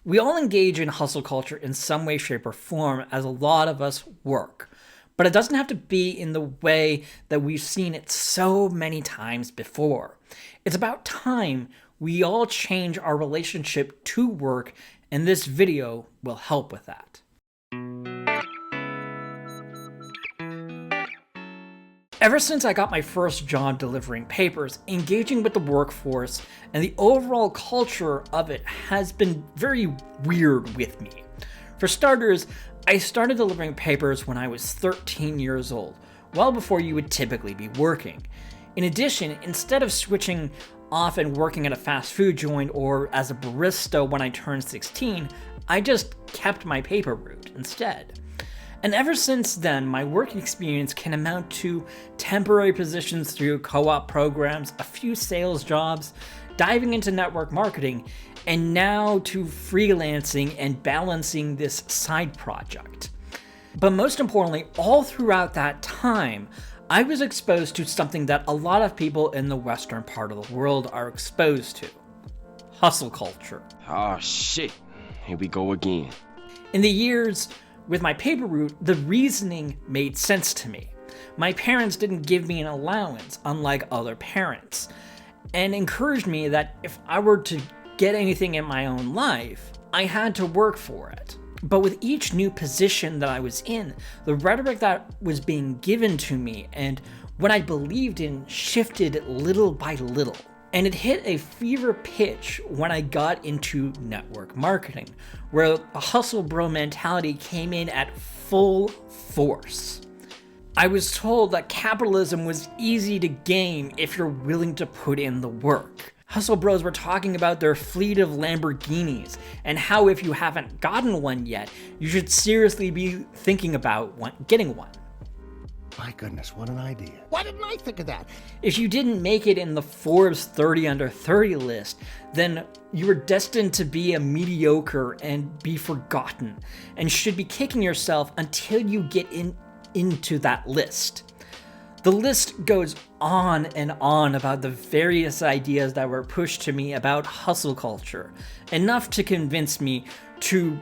We all engage in hustle culture in some way, shape, or form as a lot of us work. But it doesn't have to be in the way that we've seen it so many times before. It's about time we all change our relationship to work, and this video will help with that. Ever since I got my first job delivering papers, engaging with the workforce and the overall culture of it has been very weird with me. For starters, I started delivering papers when I was 13 years old, well before you would typically be working. In addition, instead of switching off and working at a fast food joint or as a barista when I turned 16, I just kept my paper route instead. And ever since then, my work experience can amount to temporary positions through co-op programs, a few sales jobs, diving into network marketing, and now to freelancing and balancing this side project. But most importantly, all throughout that time, I was exposed to something that a lot of people in the Western part of the world are exposed to: hustle culture. Oh shit, here we go again. In the years with my paper route, the reasoning made sense to me. My parents didn't give me an allowance, unlike other parents, and encouraged me that if I were to get anything in my own life, I had to work for it. But with each new position that I was in, the rhetoric that was being given to me and what I believed in shifted little by little. And it hit a fever pitch when I got into network marketing, where the hustle bro mentality came in at full force. I was told that capitalism was easy to game if you're willing to put in the work. Hustle bros were talking about their fleet of Lamborghinis and how if you haven't gotten one yet, you should seriously be thinking about getting one. My goodness, what an idea. Why didn't I think of that? If you didn't make it in the Forbes 30 under 30 list, then you were destined to be a mediocre and be forgotten, and should be kicking yourself until you get into that list. The list goes on and on about the various ideas that were pushed to me about hustle culture, enough to convince me to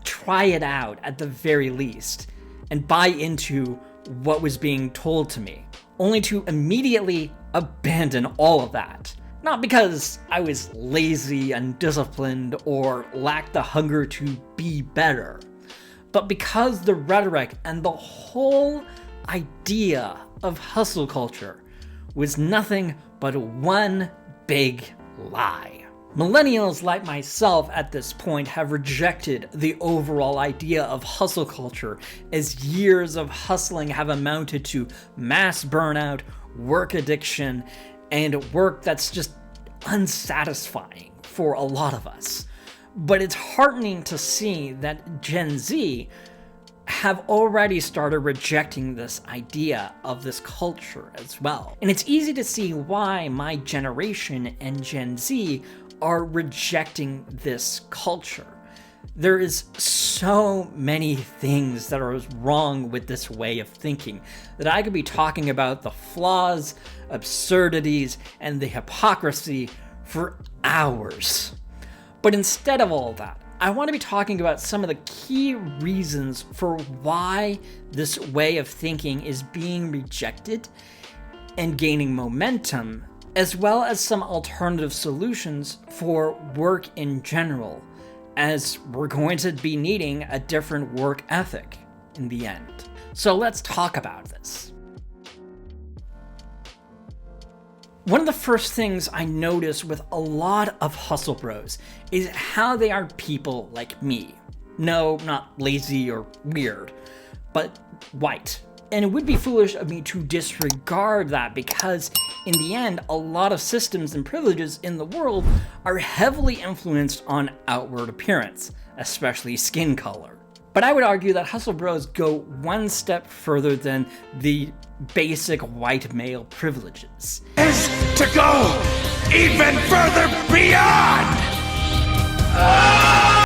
try it out at the very least, and buy into what was being told to me, only to immediately abandon all of that. Not because I was lazy, undisciplined, or lacked the hunger to be better, but because the rhetoric and the whole idea of hustle culture was nothing but one big lie. Millennials like myself at this point have rejected the overall idea of hustle culture, as years of hustling have amounted to mass burnout, work addiction, and work that's just unsatisfying for a lot of us. But it's heartening to see that Gen Z have already started rejecting this idea of this culture as well. And it's easy to see why my generation and Gen Z are rejecting this culture. There is so many things that are wrong with this way of thinking that I could be talking about the flaws, absurdities, and the hypocrisy for hours. But instead of all that, I want to be talking about some of the key reasons for why this way of thinking is being rejected and gaining momentum, as well as some alternative solutions for work in general, as we're going to be needing a different work ethic in the end. So let's talk about this. One of the first things I notice with a lot of hustle bros is how they are people like me. No, not lazy or weird, but white. And it would be foolish of me to disregard that, because in the end, a lot of systems and privileges in the world are heavily influenced on outward appearance, especially skin color. But I would argue that hustle bros go one step further than the basic white male privileges. Is to go even further beyond!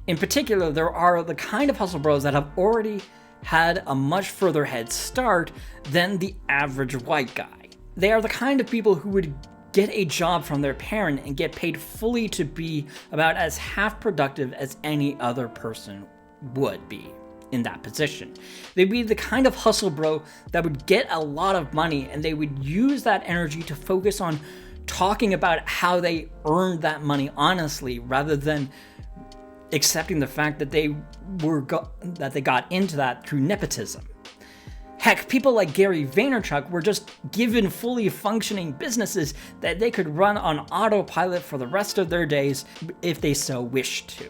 In particular, there are the kind of hustle bros that have already had a much further head start than the average white guy. They are the kind of people who would get a job from their parent and get paid fully to be about as half productive as any other person would be in that position. They'd be the kind of hustle bro that would get a lot of money, and they would use that energy to focus on talking about how they earned that money honestly, rather than accepting the fact that they got into that through nepotism. Heck, people like Gary Vaynerchuk were just given fully functioning businesses that they could run on autopilot for the rest of their days if they so wished to.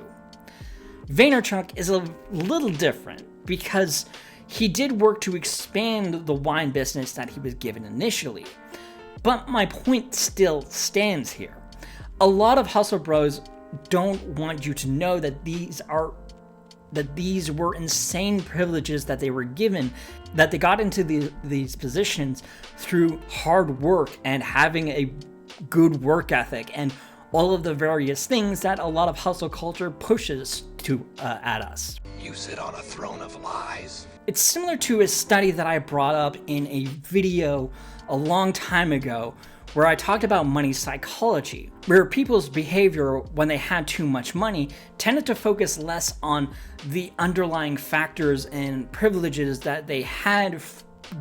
Vaynerchuk is a little different because he did work to expand the wine business that he was given initially. But my point still stands here. A lot of hustle bros don't want you to know that these were insane privileges that they were given, that they got into these positions through hard work and having a good work ethic and all of the various things that a lot of hustle culture pushes at us. You sit on a throne of lies. It's similar to a study that I brought up in a video a long time ago where I talked about money psychology, where people's behavior when they had too much money tended to focus less on the underlying factors and privileges that they had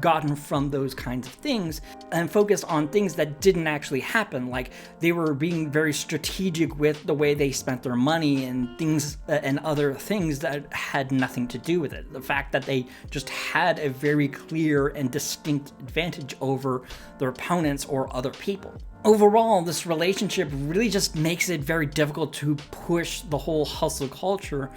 gotten from those kinds of things, and focus on things that didn't actually happen. Like they were being very strategic with the way they spent their money and things and other things that had nothing to do with it. The fact that they just had a very clear and distinct advantage over their opponents or other people. Overall, this relationship really just makes it very difficult to push the whole hustle culture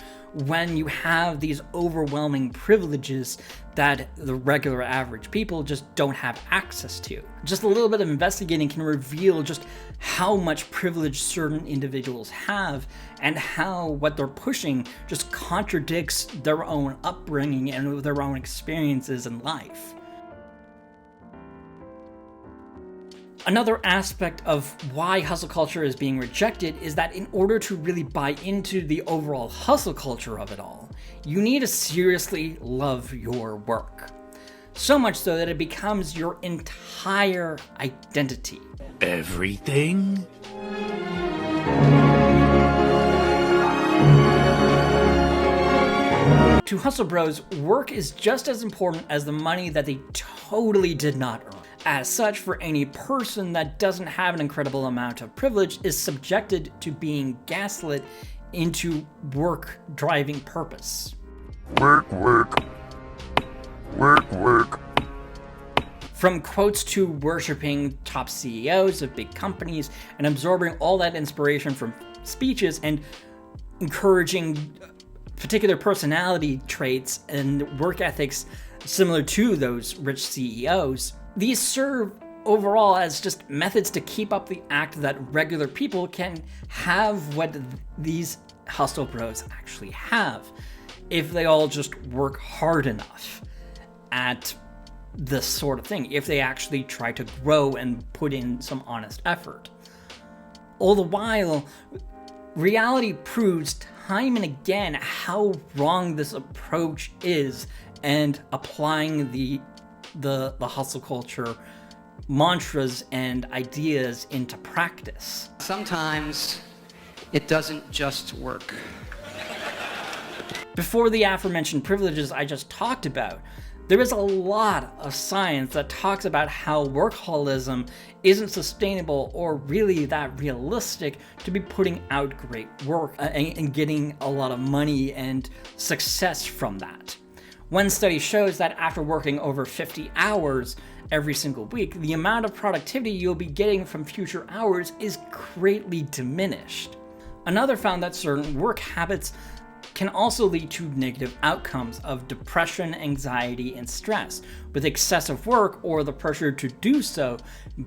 when you have these overwhelming privileges that the regular average people just don't have access to. Just a little bit of investigating can reveal just how much privilege certain individuals have and how what they're pushing just contradicts their own upbringing and their own experiences in life. Another aspect of why hustle culture is being rejected is that in order to really buy into the overall hustle culture of it all, you need to seriously love your work. So much so that it becomes your entire identity. Everything? To hustle bros, work is just as important as the money that they totally did not earn. As such, for any person that doesn't have an incredible amount of privilege is subjected to being gaslit into work driving purpose. Work, work. Work, work. From quotes to worshiping top CEOs of big companies and absorbing all that inspiration from speeches and encouraging particular personality traits and work ethics similar to those rich CEOs, these serve overall as just methods to keep up the act that regular people can have what these hustle bros actually have if they all just work hard enough at this sort of thing, if they actually try to grow and put in some honest effort. All the while, reality proves time and again how wrong this approach is, and applying the hustle culture mantras and ideas into practice. Sometimes it doesn't just work. Before the aforementioned privileges I just talked about, there is a lot of science that talks about how workaholism isn't sustainable or really that realistic to be putting out great work and getting a lot of money and success from that. One study shows that after working over 50 hours every single week, the amount of productivity you'll be getting from future hours is greatly diminished. Another found that certain work habits can also lead to negative outcomes of depression, anxiety, and stress, with excessive work or the pressure to do so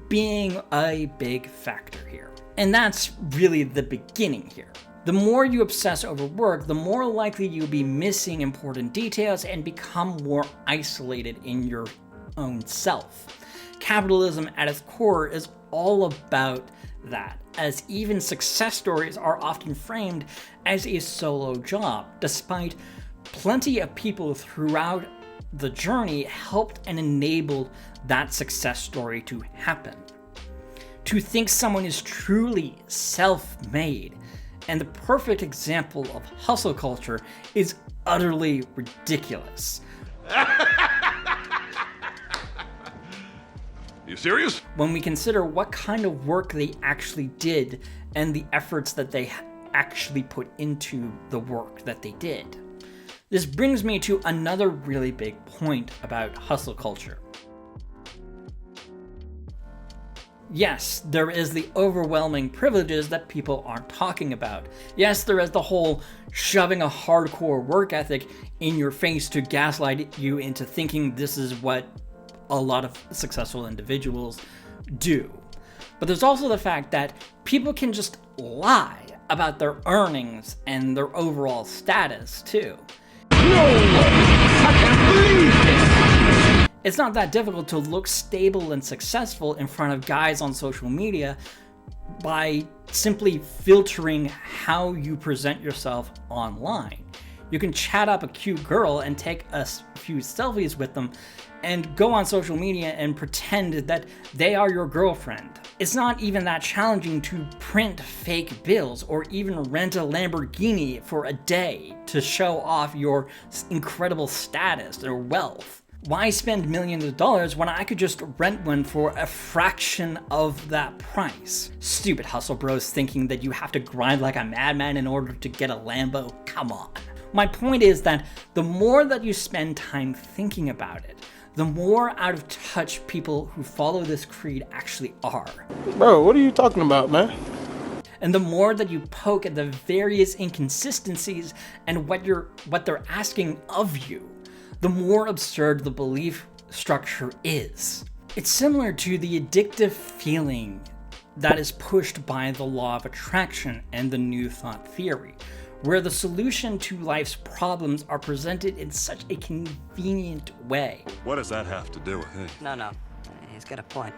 being a big factor here. And that's really the beginning here. The more you obsess over work, the more likely you'll be missing important details and become more isolated in your own self. Capitalism at its core is all about that, as even success stories are often framed as a solo job, despite plenty of people throughout the journey helped and enabled that success story to happen. to think someone is truly self-made. And the perfect example of hustle culture is utterly ridiculous. You serious? When we consider what kind of work they actually did and the efforts that they actually put into the work that they did. This brings me to another really big point about hustle culture. Yes, there is the overwhelming privileges that people aren't talking about. Yes, there is the whole shoving a hardcore work ethic in your face to gaslight you into thinking this is what a lot of successful individuals do. But there's also the fact that people can just lie about their earnings and their overall status too. It's not that difficult to look stable and successful in front of guys on social media by simply filtering how you present yourself online. You can chat up a cute girl and take a few selfies with them and go on social media and pretend that they are your girlfriend. It's not even that challenging to print fake bills or even rent a Lamborghini for a day to show off your incredible status or wealth. Why spend millions of dollars when I could just rent one for a fraction of that price? Stupid hustle bros thinking that you have to grind like a madman in order to get a Lambo. Come on. My point is that the more that you spend time thinking about it, the more out of touch people who follow this creed actually are. Bro, what are you talking about, man? And the more that you poke at the various inconsistencies and what they're asking of you, the more absurd the belief structure is. It's similar to the addictive feeling that is pushed by the law of attraction and the New Thought theory, where the solution to life's problems are presented in such a convenient way. What does that have to do with it? No, he's got a point.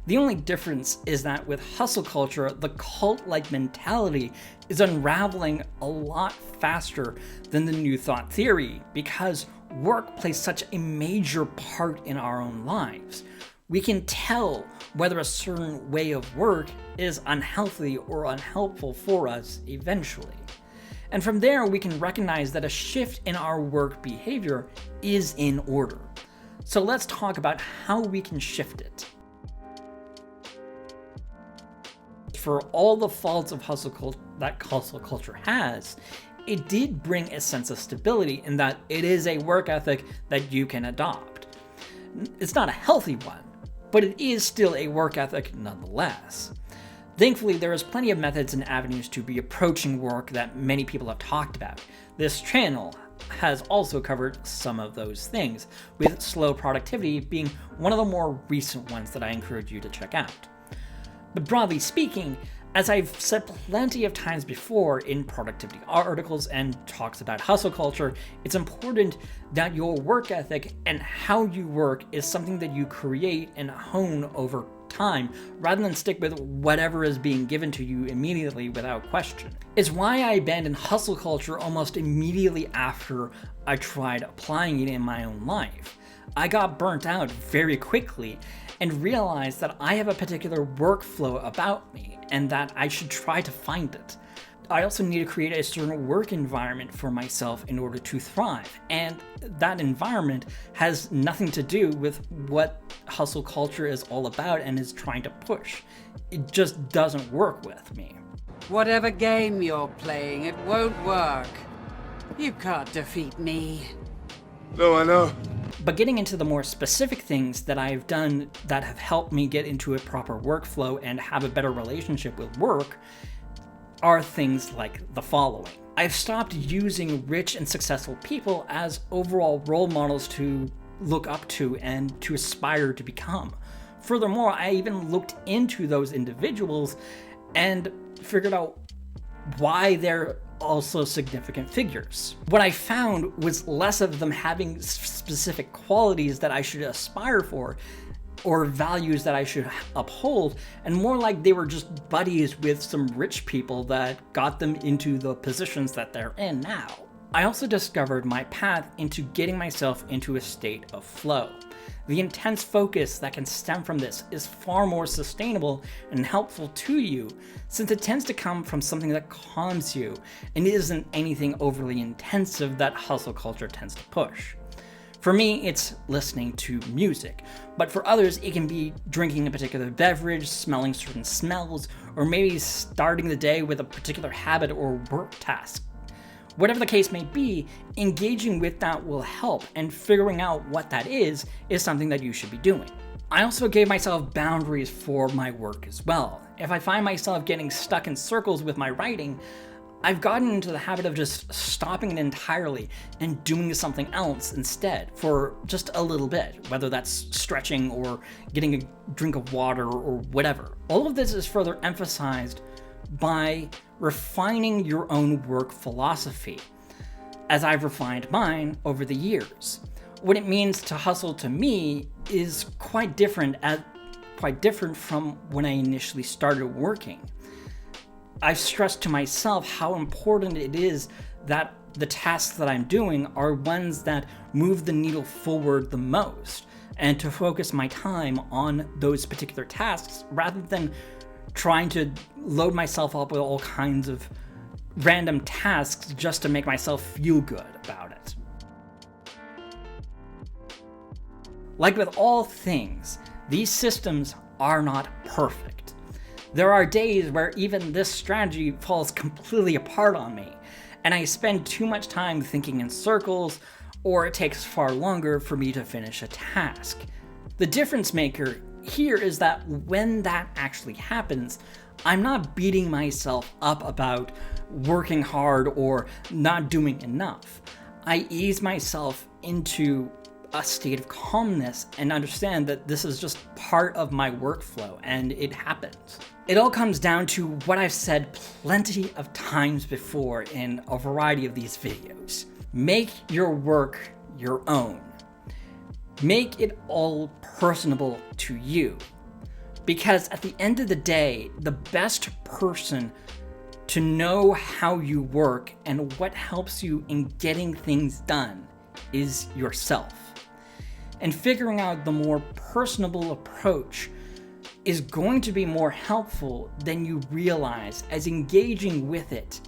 The only difference is that with hustle culture, the cult-like mentality is unraveling a lot faster than the New Thought theory because work plays such a major part in our own lives. We can tell whether a certain way of work is unhealthy or unhelpful for us eventually. And from there, we can recognize that a shift in our work behavior is in order. So let's talk about how we can shift it. For all the faults of hustle culture has, it did bring a sense of stability in that it is a work ethic that you can adopt. It's not a healthy one, but it is still a work ethic nonetheless. Thankfully, there is plenty of methods and avenues to be approaching work that many people have talked about. This channel has also covered some of those things, with slow productivity being one of the more recent ones that I encourage you to check out. But broadly speaking, as I've said plenty of times before in productivity articles and talks about hustle culture, it's important that your work ethic and how you work is something that you create and hone over time, rather than stick with whatever is being given to you immediately without question. It's why I abandoned hustle culture almost immediately after I tried applying it in my own life. I got burnt out very quickly and realized that I have a particular workflow about me and that I should try to find it. I also need to create a certain work environment for myself in order to thrive, and that environment has nothing to do with what hustle culture is all about and is trying to push. It just doesn't work with me. Whatever game you're playing, it won't work. You can't defeat me. No, I know. But getting into the more specific things that I've done that have helped me get into a proper workflow and have a better relationship with work are things like the following. I've stopped using rich and successful people as overall role models to look up to and to aspire to become. Furthermore, I even looked into those individuals and figured out why they're also significant figures. What I found was less of them having specific qualities that I should aspire for or values that I should uphold, and more like they were just buddies with some rich people that got them into the positions that they're in now. I also discovered my path into getting myself into a state of flow. The intense focus that can stem from this is far more sustainable and helpful to you, since it tends to come from something that calms you and isn't anything overly intensive that hustle culture tends to push. For me, it's listening to music, but for others, it can be drinking a particular beverage, smelling certain smells, or maybe starting the day with a particular habit or work task. Whatever the case may be, engaging with that will help, and figuring out what that is something that you should be doing. I also gave myself boundaries for my work as well. If I find myself getting stuck in circles with my writing, I've gotten into the habit of just stopping it entirely and doing something else instead for just a little bit, whether that's stretching or getting a drink of water or whatever. All of this is further emphasized by refining your own work philosophy, as I've refined mine over the years. What it means to hustle to me is quite different from when I initially started working. I've stressed to myself how important it is that the tasks that I'm doing are ones that move the needle forward the most, and to focus my time on those particular tasks rather than trying to load myself up with all kinds of random tasks just to make myself feel good about it. Like with all things, these systems are not perfect. There are days where even this strategy falls completely apart on me, and I spend too much time thinking in circles, or it takes far longer for me to finish a task. The difference maker here is that when that actually happens, I'm not beating myself up about working hard or not doing enough. I ease myself into a state of calmness and understand that this is just part of my workflow and it happens. It all comes down to what I've said plenty of times before in a variety of these videos. Make your work your own. Make it all personable to you. Because at the end of the day, the best person to know how you work and what helps you in getting things done is yourself. And figuring out the more personable approach is going to be more helpful than you realize, as engaging with it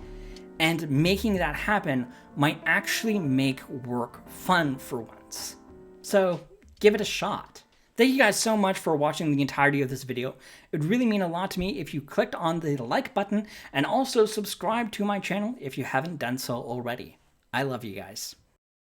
and making that happen might actually make work fun for once. So give it a shot. Thank you guys so much for watching the entirety of this video. It would really mean a lot to me if you clicked on the like button and also subscribe to my channel if you haven't done so already. I love you guys.